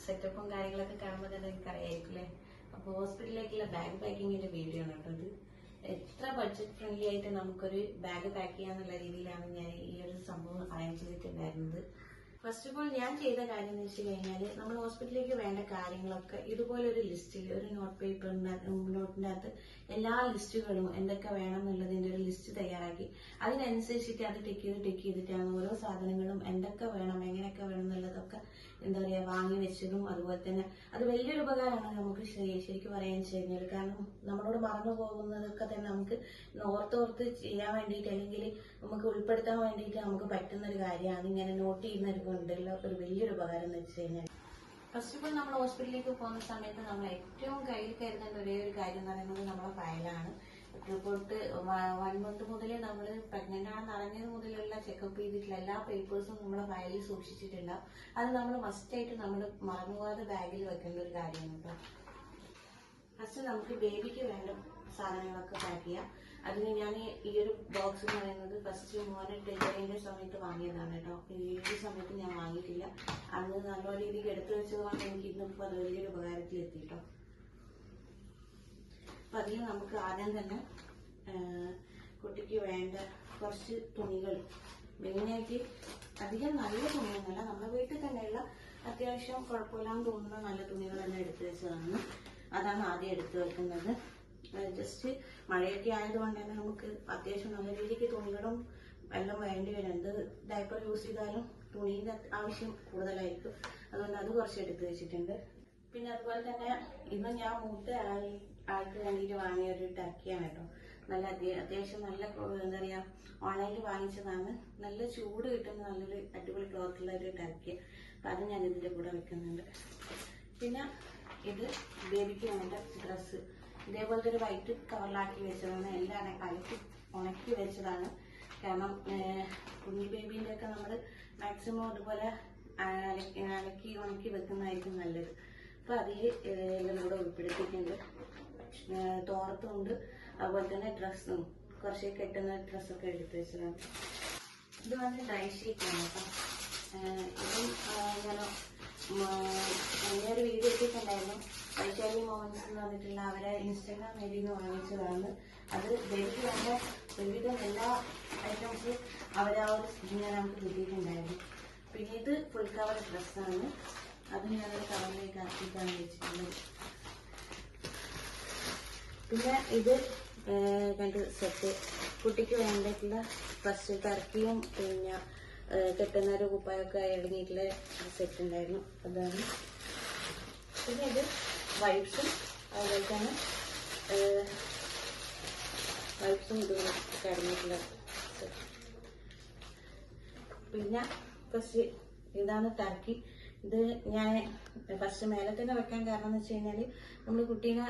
സെറ്റപ്പും കാര്യങ്ങളൊക്കെ കാണുമ്പോൾ തന്നെ എനിക്കറിയായിരിക്കില്ലേ. അപ്പോൾ ഹോസ്പിറ്റലിലേക്കുള്ള ബാഗ് പാക്കിങ്ങിന്റെ വീഡിയോ ആണ് കേട്ടോ. ഇത് എത്ര ബഡ്ജറ്റ് ഫ്രണ്ട്ലി ആയിട്ട് നമുക്കൊരു ബാഗ് പാക്ക് ചെയ്യാന്നുള്ള രീതിയിലാണ് ഞാൻ ഈ ഒരു സംഭവം അറേഞ്ച് ചെയ്തിട്ടുണ്ടായിരുന്നത്. ഫസ്റ്റ് ഓഫ് ഓൾ ഞാൻ ചെയ്ത കാര്യം എന്ന് വെച്ച് കഴിഞ്ഞാൽ നമ്മൾ ഹോസ്പിറ്റലിലേക്ക് വേണ്ട കാര്യങ്ങളൊക്കെ ഇതുപോലെ ഒരു ലിസ്റ്റിൽ ഒരു നോട്ടിനകത്ത് എല്ലാ ലിസ്റ്റുകളും എന്തൊക്കെ വേണം എന്നുള്ളതിന്റെ ഒരു ലിസ്റ്റ് തയ്യാറാക്കി അതിനനുസരിച്ചിട്ട് അത് ടിക്ക് ചെയ്തിട്ടാണ് ഓരോ സാധനങ്ങളും എന്തൊക്കെ വേണം എങ്ങനെയൊക്കെ വേണം എന്നുള്ളതൊക്കെ എന്താ പറയുക വാങ്ങി വെച്ചതും. അതുപോലെ തന്നെ അത് വലിയൊരു ഉപകാരമാണ് നമുക്ക് ശരിക്കും പറയാൻ വെച്ച് കഴിഞ്ഞാൽ. കാരണം നമ്മളോട് മറന്നു പോകുന്നതൊക്കെ തന്നെ നമുക്ക് ഓർത്തോർത്ത് ചെയ്യാൻ വേണ്ടിയിട്ട് അല്ലെങ്കിൽ നമുക്ക് ഉൾപ്പെടുത്താൻ വേണ്ടിയിട്ട് നമുക്ക് പറ്റുന്ന ഒരു കാര്യമാണ് ഇങ്ങനെ നോട്ട് ചെയ്യുന്ന കൊണ്ടുള്ള ഒരു വലിയൊരു ഉപകാരം എന്ന് വെച്ച് കഴിഞ്ഞാൽ. ഫസ്റ്റ് ഓഫ് ഓൾ നമ്മൾ ഹോസ്പിറ്റലിലേക്ക് പോകുന്ന സമയത്ത് നമ്മൾ ഏറ്റവും കയ്യിൽ കരുതേണ്ട ഒരേ ഒരു കാര്യം എന്ന് പറയുന്നത് നമ്മുടെ ഫയലാണ്. റിപ്പോർട്ട് 1 month മുതൽ നമ്മൾ പ്രഗ്നന്റ് ആണെന്ന് അറിഞ്ഞത് മുതലുള്ള ചെക്കപ്പ് ചെയ്തിട്ടുള്ള എല്ലാ പേപ്പേഴ്സും നമ്മുടെ ഫയലിൽ സൂക്ഷിച്ചിട്ടുണ്ടാവും. അത് നമ്മൾ മസ്റ്റായിട്ട് നമ്മൾ മറന്നുപോകാതെ ബാഗിൽ വെക്കേണ്ട ഒരു കാര്യമാണ് കേട്ടോ. ഫസ്റ്റ് നമുക്ക് ബേബിക്ക് വേണ്ട സാധനങ്ങളൊക്കെ പാക്ക് ചെയ്യാം. അതിന് ഞാൻ ഈ ഒരു ബോക്സ് എന്ന് പറയുന്നത് ഫസ്റ്റ് മോനെ ഡെലിവറിന്റെ സമയത്ത് വാങ്ങിയതാണ് കേട്ടോ. ഈ ഒരു സമയത്ത് ഞാൻ വാങ്ങിയിട്ടില്ല. അന്ന് നല്ല രീതിക്ക് എടുത്തു വെച്ചത് കൊണ്ട് എനിക്ക് ഇന്നിപ്പോൾ അത് വലിയൊരു ഉപകാരത്തിൽ എത്തിട്ടോ. അപ്പൊ അതിൽ നമുക്ക് ആദ്യം തന്നെ കുട്ടിക്ക് വേണ്ട കുറച്ച് തുണികൾ, മെയിനായിട്ട് അധികം നല്ല തുണിയൊന്നുമല്ല, നമ്മുടെ വീട്ടിൽ തന്നെയുള്ള അത്യാവശ്യം കുഴപ്പമില്ലാന്ന് തോന്നുന്ന നല്ല തുണികൾ തന്നെ എടുത്തു വെച്ചതാണ്. അതാണ് ആദ്യം എടുത്തു വെക്കുന്നത്. ജസ്റ്റ് മഴയൊക്കെ ആയതുകൊണ്ട് തന്നെ നമുക്ക് അത്യാവശ്യം നല്ല രീതിക്ക് തുണികളും എല്ലാം വേണ്ടി വരും. എന്ത് ഡയപ്പർ യൂസ് ചെയ്താലും തുണീന്റെ ആവശ്യം കൂടുതലായിരിക്കും. അതുകൊണ്ട് അത് കുറച്ച് എടുത്തു വെച്ചിട്ടുണ്ട്. പിന്നെ അതുപോലെ തന്നെ ഇന്ന് ഞാൻ മൂത്ത ആൾക്ക് വേണ്ടിയിട്ട് വാങ്ങിയ ഒരു ടർക്കിയാണ് കേട്ടോ. നല്ല അത്യാവശ്യം നല്ല എന്താ പറയാ ഓൺലൈനിൽ വാങ്ങിച്ചതാണ്. നല്ല ചൂട് കിട്ടുന്ന നല്ലൊരു അടിപൊളി ക്ലോത്തുള്ള ഒരു ടർക്കി. അപ്പൊ അത് ഞാൻ ഇതിന്റെ കൂടെ വെക്കുന്നുണ്ട്. പിന്നെ ഇത് ബേബിക്ക് വേണ്ട ഡ്രസ്സ് ഇതേപോലത്തെ ഒരു വൈറ്റ് കവറിലാക്കി വെച്ചതാണ്. എല്ലാം അലക്കി ഉണക്കി വെച്ചതാണ്. കാരണം കുഞ്ഞി ബേബീൻ്റെ ഒക്കെ നമ്മൾ മാക്സിമം അതുപോലെ അലക്കി ഉണക്കി വെക്കുന്നതായിരിക്കും നല്ലത്. അപ്പൊ അതിൽ എല്ലാം കൂടെ ഉൾപ്പെടുത്തിയിട്ടുണ്ട്. തോർത്തുണ്ട്, അതുപോലെ തന്നെ ഡ്രസ്സും കുറച്ച് കെട്ടുന്ന ഡ്രസ്സൊക്കെ എടുത്ത് വെച്ചതാണ്. ഇത് വന്ന് ഡ്രൈ ഷീറ്റാണ് കേട്ടോ. ഇതും ഞാൻ ഒരു വീഡിയോ ഇട്ടിട്ടുണ്ടായിരുന്നു. വൈശാലി മോഹൻസ് എന്ന് പറഞ്ഞിട്ടുള്ള അവരെ ഇൻസ്റ്റാഗ്രാം ഐഡിയിൽ നിന്ന് വാങ്ങിച്ചതാണ്. അത് ബേബിക്ക് വേണ്ട ഒരുവിധം എല്ലാ ഐറ്റംസും അവരാ ഒരു ഇങ്ങനെ നമുക്ക് കിട്ടിയിട്ടുണ്ടായിരുന്നു. പിന്നെ ഇത് ഫുൾ കവർ ഡ്രസ്സാണ്. അത് ഞാനൊരു കവറിലേക്ക് ആക്കിയിട്ടാണ് വെച്ചിട്ടുള്ളത്. പിന്നെ ഇത് 2 സെറ്റ് കുട്ടിക്ക് വേണ്ടിയിട്ടുള്ള ഫസ്റ്റ് ടർക്കിയും പിന്നെ കെട്ടുന്ന ഒരു കുപ്പായൊക്കെ അടങ്ങിയിട്ടുള്ള സെറ്റ് ഉണ്ടായിരുന്നു. അതാണ്. പിന്നെ ഇത് വൈപ്സും അതുപോലെ തന്നെ വൈപ്സും ഇതൊക്കെ അടങ്ങിയിട്ടുള്ള സെറ്റ്. പിന്നെ ഫസ്റ്റ് ഇതാണ് ടർക്കി. ഇത് ഞാൻ ഫസ്റ്റ് മേലെ തന്നെ വെക്കാൻ കാരണം എന്ന് വെച്ച് കഴിഞ്ഞാൽ നമ്മൾ കുട്ടീനെ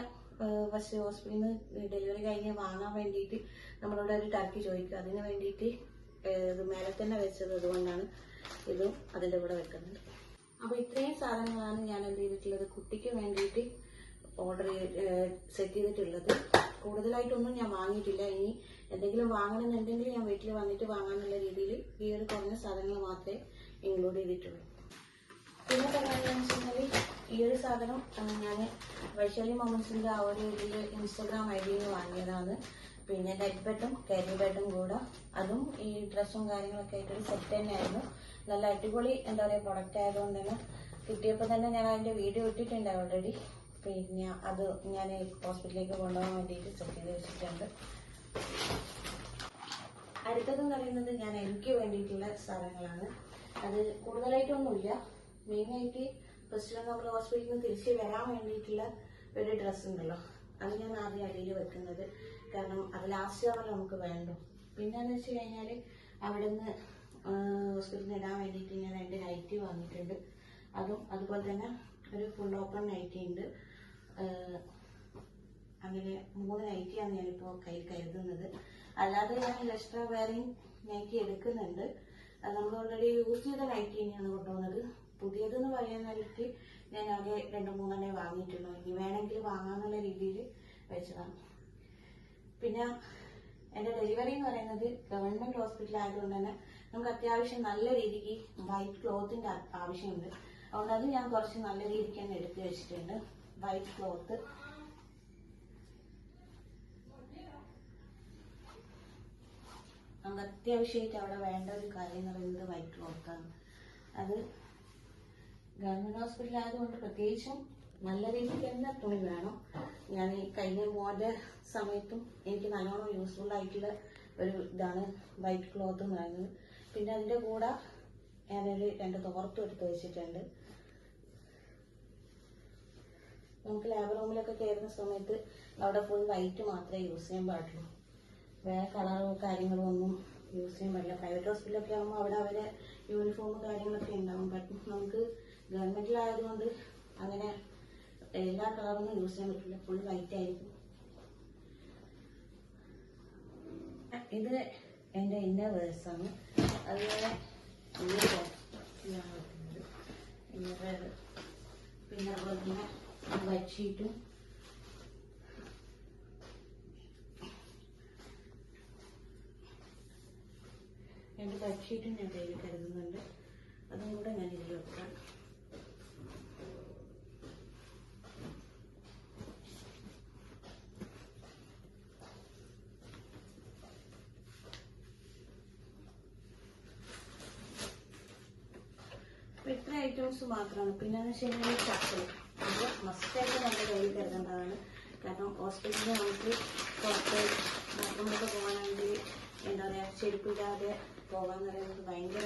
ഫസ്റ്റ് ഹോസ്പിറ്റലിൽ നിന്ന് ഡെലിവറി കഴിഞ്ഞ് വാങ്ങാൻ വേണ്ടിയിട്ട് നമ്മളോട് ഒരു ടർക്കി ചോദിക്കുക. അതിന് വേണ്ടിയിട്ട് ഇത് മേലെ തന്നെ വെച്ചത്. അതുകൊണ്ടാണ് ഇതും അതിൻ്റെ കൂടെ വെക്കുന്നത്. അപ്പൊ ഇത്രയും സാധനങ്ങളാണ് ഞാൻ എന്ത് ചെയ്തിട്ടുള്ളത് കുട്ടിക്ക് വേണ്ടിയിട്ട് സെറ്റ് ചെയ്തിട്ടുള്ളത്. കൂടുതലായിട്ടൊന്നും ഞാൻ വാങ്ങിയിട്ടില്ല. ഇനി എന്തെങ്കിലും വാങ്ങണമെന്നുണ്ടെങ്കിൽ ഞാൻ വീട്ടിൽ വന്നിട്ട് വാങ്ങാനുള്ള രീതിയിൽ ഈ ഒരു കുറഞ്ഞ സാധനങ്ങൾ മാത്രമേ ഇൻക്ലൂഡ് ചെയ്തിട്ടുള്ളൂ. പിന്നെ പറയാണെന്ന് വെച്ചാൽ ഈ ഒരു സാധനം ഞാൻ വൈശാലി മൊമെന്റ്സിന്റെ ആ ഒരു ഇതിൽ ഇൻസ്റ്റാഗ്രാം ഐഡിയിൽ നിന്ന് വാങ്ങിയതാണ്. പിന്നെ നെറ്റ് ബെഡും കാരി ബെഡും കൂടെ അതും ഈ ഡ്രസ്സും കാര്യങ്ങളൊക്കെ ആയിട്ടൊരു സെറ്റ് തന്നെയായിരുന്നു. നല്ല അടിപൊളി എന്താ പറയുക പ്രൊഡക്റ്റ് ആയതുകൊണ്ട് തന്നെ കിട്ടിയപ്പോൾ തന്നെ ഞാൻ അതിന്റെ വീഡിയോ ഇട്ടിട്ടുണ്ട് ഓൾറെഡി. പിന്നെ അത് ഞാൻ ഹോസ്പിറ്റലിലേക്ക് കൊണ്ടുപോകാൻ വേണ്ടിയിട്ട് സെറ്റ് ചെയ്ത് വെച്ചിട്ടുണ്ട്. അടുത്തതെന്ന് പറയുന്നത് ഞാൻ എനിക്ക് വേണ്ടിയിട്ടുള്ള സാധനങ്ങളാണ്. അത് കൂടുതലായിട്ടൊന്നുമില്ല. മെയിനായിട്ട് ഫസ്റ്റ് നമ്മൾ ഹോസ്പിറ്റലിൽ നിന്ന് തിരിച്ച് വരാൻ വേണ്ടിയിട്ടുള്ള ഒരു ഡ്രസ്സ് ഉണ്ടല്ലോ, അത് ഞാൻ ആദ്യം അടിയിൽ വെക്കുന്നത്. കാരണം അത് ലാസ്റ്റ് അവർ നമുക്ക് വേണ്ടു. പിന്നെന്ന് വെച്ച് കഴിഞ്ഞാൽ അവിടെ നിന്ന് ഹോസ്പിറ്റലിൽ ഇടാൻ വേണ്ടിയിട്ട് ഞാൻ 2 നൈറ്റി വാങ്ങിയിട്ടുണ്ട്. അതും അതുപോലെ തന്നെ ഒരു ഫുൾ ഓപ്പൺ നൈറ്റി ഉണ്ട്. അങ്ങനെ 3 നൈറ്റിയാണ് ഞാനിപ്പോൾ കയ്യിൽ കരുതുന്നത്. അല്ലാതെ ഞാൻ എക്സ്ട്രാ വെയറിംഗ് നൈറ്റി എടുക്കുന്നുണ്ട്. അത് നമ്മൾ ഓൾറെഡി യൂസ് ചെയ്ത നൈറ്റി തന്നെയാണ് കൊണ്ടുപോകുന്നത്. പുതിയതെന്ന് പറയാനായിട്ട് ഞാൻ ആകെ 2-3 വാങ്ങിയിട്ടുള്ളൂ. ഇനി വേണമെങ്കിൽ വാങ്ങാന്നുള്ള രീതിയിൽ വെച്ചതാണ്. പിന്നെ എൻ്റെ ഡെലിവറി എന്ന് പറയുന്നത് ഗവൺമെന്റ് ഹോസ്പിറ്റൽ ആയതുകൊണ്ട് തന്നെ നമുക്ക് അത്യാവശ്യം നല്ല രീതിക്ക് വൈറ്റ് ക്ലോത്തിന്റെ ആവശ്യമുണ്ട്. അതുകൊണ്ട് അത് ഞാൻ കുറച്ച് നല്ല രീതിക്ക് തന്നെ എടുത്തു വെച്ചിട്ടുണ്ട്. വൈറ്റ് ക്ലോത്ത് നമുക്ക് അത്യാവശ്യമായിട്ട് അവിടെ വേണ്ട ഒരു കാര്യം എന്ന് പറയുന്നത് വൈറ്റ് ക്ലോത്താണ്. അത് ഗവൺമെന്റ് ഹോസ്പിറ്റൽ ആയതുകൊണ്ട് പ്രത്യേകിച്ചും നല്ല രീതിക്ക് തന്നെ തുണി വേണം. ഞാൻ ഈ കഴിഞ്ഞ മോന്റെ സമയത്തും എനിക്ക് നല്ലോണം യൂസ്ഫുൾ ആയിട്ടുള്ള ഒരു ഇതാണ് വൈറ്റ് ക്ലോത്ത് എന്ന് പറയുന്നത്. പിന്നെ അതിന്റെ കൂടെ ഞാനൊരു 2 തോർത്തും എടുത്ത് വെച്ചിട്ടുണ്ട്. നമുക്ക് ലാബ് റൂമിലൊക്കെ കയറുന്ന സമയത്ത് അവിടെ ഫുൾ വൈറ്റ് മാത്രമേ യൂസ് ചെയ്യാൻ പാടുള്ളൂ. വേറെ കളറോ കാര്യങ്ങളോ ഒന്നും യൂസ് ചെയ്യാൻ പാടില്ല. പ്രൈവറ്റ് ഹോസ്പിറ്റലൊക്കെ ആകുമ്പോൾ അവിടെ അവരെ യൂണിഫോമും കാര്യങ്ങളൊക്കെ ഉണ്ടാവും. ബട്ട് നമുക്ക് ഗവൺമെന്റിലായതുകൊണ്ട് അങ്ങനെ എല്ലാ കളറൊന്നും യൂസ് ചെയ്യാൻ പറ്റില്ല. ഫുൾ വൈറ്റ് ആയിരിക്കും. ഇത് എൻ്റെ ഇന്നർ വേഴ്സാണ്. അതുപോലെ പിന്നെ അതുപോലെ തന്നെ ബെഡ്ഷീറ്റും എൻ്റെ ബെഡ്ഷീറ്റും ഞാൻ കയ്യിൽ കരുതുന്നുണ്ട്. അതും കൂടെ ഞാൻ ഇതിൽ വെക്കാം. ഇത്ര ഐറ്റംസ് മാത്രമാണ്. പിന്നെ ശരിയായ ചപ്പൽ അത് മസ്റ്റായിട്ട് നമ്മുടെ കയ്യിൽ കരുതേണ്ടതാണ്. കാരണം ഹോസ്പിറ്റലിൽ നമുക്ക് പുറത്ത് ബാത്റൂമിലൊക്കെ പോകാനാണെങ്കിൽ എന്താ പറയുക, ചെരുപ്പില്ലാതെ പോകാന്ന് പറയുന്നത് ഭയങ്കര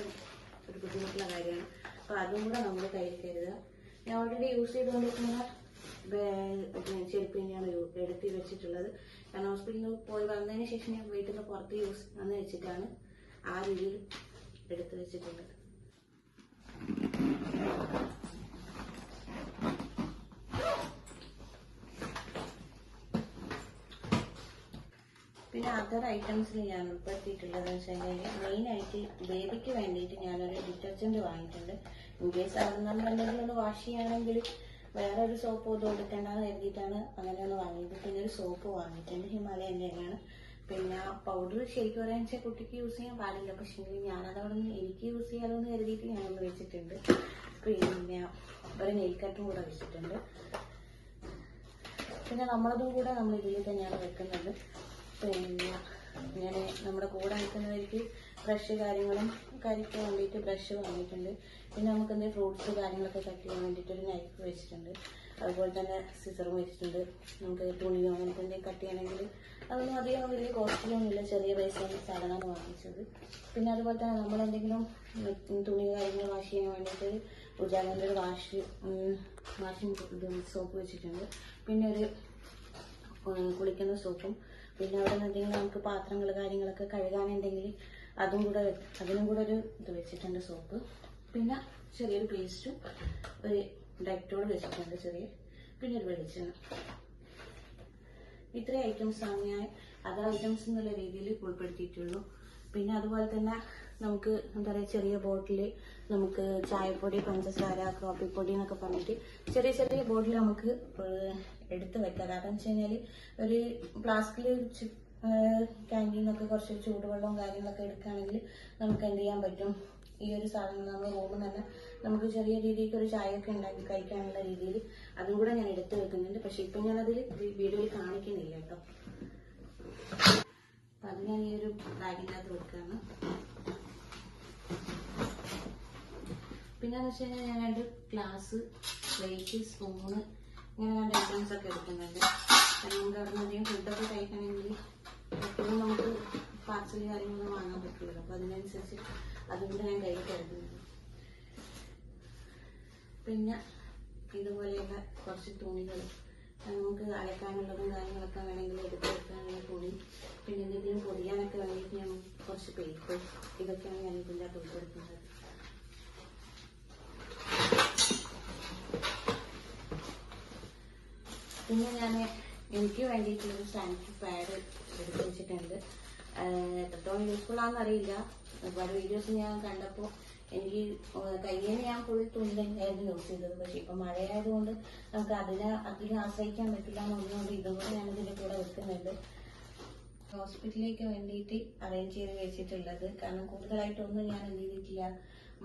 ഒരു ബുദ്ധിമുട്ടുള്ള കാര്യമാണ്. അപ്പോൾ അതും കൂടെ നമ്മൾ കയ്യിൽ കരുതുക. ഞാൻ ഓൾറെഡി യൂസ് ചെയ്തുകൊണ്ടിരിക്കുന്ന ചെരുപ്പ് തന്നെയാണ് എടുത്ത് വെച്ചിട്ടുള്ളത്. കാരണം ഹോസ്പിറ്റലിൽ പോയി വന്നതിന് ശേഷം ഞാൻ വീട്ടിൽ നിന്ന് പുറത്ത് യൂസ് എന്ന് വെച്ചിട്ടാണ് ആ രീതിയിൽ എടുത്ത് വെച്ചിട്ടുള്ളത്. പിന്നെ അതർ ഐറ്റംസിൽ ഞാൻ ഉൾപ്പെടുത്തിയിട്ടുള്ളതെന്ന് വെച്ച് കഴിഞ്ഞാൽ മെയിനായിട്ട് ബേബിക്ക് വേണ്ടിയിട്ട് ഞാനൊരു ഡിറ്റർജൻറ്റ് വാങ്ങിയിട്ടുണ്ട്. ഇൻ കേസ് അവിടെ നിന്ന് എന്തെങ്കിലും ഒന്ന് വാഷ് ചെയ്യുകയാണെങ്കിൽ വേറെ ഒരു സോപ്പ് ഇത് കൊടുക്കേണ്ടെന്ന് കരുതിയിട്ടാണ് അങ്ങനെയൊന്ന് വാങ്ങിയത്. പിന്നെ ഒരു സോപ്പ് വാങ്ങിയിട്ടുണ്ട്, ഹിമാലയൻ്റെ തന്നെയാണ്. പിന്നെ പൗഡർ ശരിക്കും പറയാൻ വെച്ചാൽ കുട്ടിക്ക് യൂസ് ചെയ്യാൻ പാടില്ല. പക്ഷേ ഞാനത് അവിടെ നിന്ന് എനിക്ക് യൂസ് ചെയ്യാലോ എന്ന് കരുതിയിട്ട് ഞാനൊന്ന് വെച്ചിട്ടുണ്ട്. പിന്നെ ഒരു നെയിൽ കട്ടും കൂടെ വെച്ചിട്ടുണ്ട്. പിന്നെ നമ്മളതും കൂടെ നമ്മൾ ഇതിൽ തന്നെയാണ് വെക്കുന്നത്. പിന്നെ ഞാൻ നമ്മുടെ കൂടെ നിൽക്കുന്നവർക്ക് ബ്രഷ് കാര്യങ്ങളും കരിക്ക് വേണ്ടിയിട്ട് ബ്രഷ് വാങ്ങിയിട്ടുണ്ട്. പിന്നെ നമുക്ക് എന്തെങ്കിലും ഫ്രൂട്ട്സ് കാര്യങ്ങളൊക്കെ കട്ട് ചെയ്യാൻ വേണ്ടിയിട്ട് ഒരു നൈഫ് വെച്ചിട്ടുണ്ട്. അതുപോലെ തന്നെ സിസറും വെച്ചിട്ടുണ്ട്. നമുക്ക് തുണിയോ അങ്ങനത്തെ എന്തെങ്കിലും കട്ട് ചെയ്യണമെങ്കിൽ അതൊന്നും അധികം വലിയ കോസ്റ്റ്ലിയൊന്നുമില്ല, ചെറിയ പൈസയാണ് സാധനമാണ് വാങ്ങിച്ചത്. പിന്നെ അതുപോലെ തന്നെ നമ്മളെന്തെങ്കിലും തുണി കാര്യങ്ങൾ വാഷ് ചെയ്യാൻ വേണ്ടിയിട്ട് ഉജാലൻ്റെ ഒരു വാഷിംഗ് സോപ്പ് വെച്ചിട്ടുണ്ട്. പിന്നെ ഒരു കുളിക്കുന്ന സോപ്പും. പിന്നെ അവിടെ നിന്ന് എന്തെങ്കിലും നമുക്ക് പാത്രങ്ങൾ കാര്യങ്ങളൊക്കെ കഴുകാനുണ്ടെങ്കിൽ അതിനും കൂടെ ഒരു ഇത് വെച്ചിട്ടുണ്ട്, സോപ്പ്. പിന്നെ ചെറിയൊരു പേസ്റ്റും ഒരു ഡെറ്റോൾ വെച്ചിട്ടുണ്ട് ചെറിയ. പിന്നെ ഒരു വെളിച്ചെണ്ണ. ഇത്രയും ഐറ്റംസാണ് ഞാൻ അതർ ഐറ്റംസ് എന്നുള്ള രീതിയിൽ ഉൾപ്പെടുത്തിയിട്ടുള്ളൂ. പിന്നെ അതുപോലെ തന്നെ നമുക്ക് എന്താ പറയുക, ചെറിയ ബോട്ടിൽ നമുക്ക് ചായപ്പൊടി, പഞ്ചസാര, കോപ്പിപ്പൊടി എന്നൊക്കെ പറഞ്ഞിട്ട് ചെറിയ ചെറിയ ബോട്ടിൽ നമുക്ക് എടുത്ത് വെക്കാം. കാരണം എന്ന് വെച്ച് കഴിഞ്ഞാൽ ഒരു ഫ്ലാസ്കിൽ ക്യാൻറ്റീനൊക്കെ കുറച്ച് ചൂടുവെള്ളവും കാര്യങ്ങളൊക്കെ എടുക്കുകയാണെങ്കിൽ നമുക്ക് എന്ത് ചെയ്യാൻ പറ്റും, ഈ ഒരു സാധനം നമ്മൾ റൂമിൽ തന്നെ നമുക്ക് ചെറിയ രീതിക്ക് ഒരു ചായയൊക്കെ ഉണ്ടാക്കി കഴിക്കാനുള്ള രീതിയിൽ അതും കൂടെ ഞാൻ എടുത്ത് വെക്കുന്നുണ്ട്. പക്ഷെ ഇപ്പം ഞാനതിൽ വീഡിയോയിൽ കാണിക്കുന്നില്ല കേട്ടോ. അപ്പം അത് ഞാൻ ഈ ഒരു ബാഗിൻ്റെ അകത്ത് വെക്കുകയാണ്. പിന്നെന്ന് വെച്ച് കഴിഞ്ഞാൽ ഞാൻ 2 ഗ്ലാസ്, പ്ലേറ്റ്, സ്പൂണ് ഇങ്ങനെ 2 ഐറ്റംസ് ഒക്കെ എടുക്കുന്നുണ്ട്. നമുക്ക് അവിടെ നിന്ന് അധികം ഫുഡൊക്കെ കഴിക്കണമെങ്കിൽ എപ്പോഴും നമുക്ക് പാർസൽ കാര്യങ്ങളൊന്നും വാങ്ങാൻ പറ്റില്ലല്ലോ. അപ്പോൾ അതിനനുസരിച്ച് അതുകൊണ്ട് ഞാൻ കയ്യിൽ കരുതുന്നുണ്ട്. പിന്നെ ഇതുപോലെയുള്ള കുറച്ച് തുണികൾ നമുക്ക് അലക്കാനുള്ളതും കാര്യങ്ങളൊക്കെ വേണമെങ്കിൽ എടുത്ത് വെക്കാനുള്ള തുണി. പിന്നെ എന്തെങ്കിലും പൊടിയാനൊക്കെ വേണ്ടിയിട്ട് ഞാൻ കുറച്ച് പേപ്പർ, ഇതൊക്കെയാണ് ഞാൻ ഇതിൻ്റെ അകത്ത് ഉൾപ്പെടുത്തുന്നത്. പിന്നെ ഞാൻ എനിക്ക് വേണ്ടിയിട്ടുള്ളൊരു സാനിറ്ററി പാഡ് എടുത്ത് വെച്ചിട്ടുണ്ട്. എത്രത്തോളം യൂസ്ഫുൾ ആണെന്ന് അറിയില്ല. ഒരുപാട് വീഡിയോസ് ഞാൻ കണ്ടപ്പോൾ എനിക്ക് കഴിഞ്ഞതിന് ഞാൻ ഫുൾ തുണി തന്നെയായിരുന്നു യൂസ് ചെയ്തത്. പക്ഷെ ഇപ്പൊ മഴയായതുകൊണ്ട് നമുക്ക് അധികം ആശ്രയിക്കാൻ പറ്റില്ല എന്നുള്ളതുകൊണ്ട് ഇതും കൂടെ ഞാൻ ഇതിന്റെ കൂടെ വെക്കുന്നുണ്ട്. ഹോസ്പിറ്റലിലേക്ക് വേണ്ടിയിട്ട് അറേഞ്ച് ചെയ്ത് വെച്ചിട്ടുള്ളത്. കാരണം കൂടുതലായിട്ടൊന്നും ഞാൻ എന്ത് ചെയ്തിട്ടില്ല,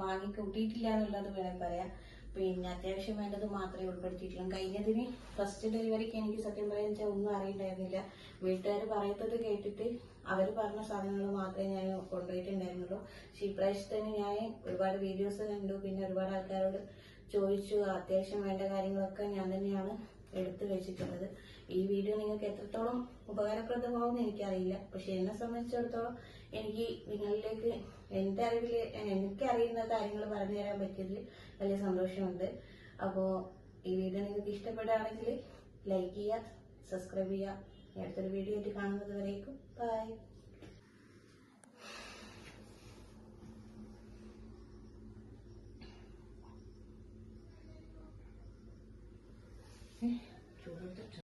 വാങ്ങി കൂട്ടിയിട്ടില്ല എന്നുള്ളത് വേണം പറയാം. പിന്നെ അത്യാവശ്യം വേണ്ടത് മാത്രമേ ഉൾപ്പെടുത്തിയിട്ടുള്ളൂ. കഴിഞ്ഞതിന് ഫസ്റ്റ് ഡെലിവറിക്ക് എനിക്ക് സത്യം പറയാൻ ഒന്നും അറിയണ്ടായിരുന്നില്ല. വീട്ടുകാർ പറയുന്നത് കേട്ടിട്ട് അവർ പറഞ്ഞ സാധനങ്ങൾ മാത്രമേ ഞാൻ കൊണ്ടുപോയിട്ടുണ്ടായിരുന്നുള്ളൂ. പക്ഷെ ഇപ്രാവശ്യത്തിന് ഞാൻ ഒരുപാട് വീഡിയോസ് കണ്ടു, പിന്നെ ഒരുപാട് ആൾക്കാരോട് ചോദിച്ചു. അത്യാവശ്യം വേണ്ട കാര്യങ്ങളൊക്കെ ഞാൻ തന്നെയാണ് എടുത്തു വെച്ചിട്ടുള്ളത്. ഈ വീഡിയോ നിങ്ങൾക്ക് എത്രത്തോളം ഉപകാരപ്രദമാവുമെന്ന് എനിക്കറിയില്ല. പക്ഷെ എന്നെ സംബന്ധിച്ചിടത്തോളം എനിക്ക് നിങ്ങളിലേക്ക് എന്റെ അറിവില് എനിക്കറിയുന്ന കാര്യങ്ങൾ പറഞ്ഞു തരാൻ പറ്റിയതിൽ വലിയ സന്തോഷമുണ്ട്. അപ്പോൾ ഈ വീഡിയോ നിങ്ങൾക്ക് ഇഷ്ടപ്പെടുകയാണെങ്കിൽ ലൈക്ക് ചെയ്യുക, സബ്സ്ക്രൈബ് ചെയ്യുക. അടുത്തൊരു വീഡിയോ ആയിട്ട് കാണുന്നത് വരേക്കും ബൈ.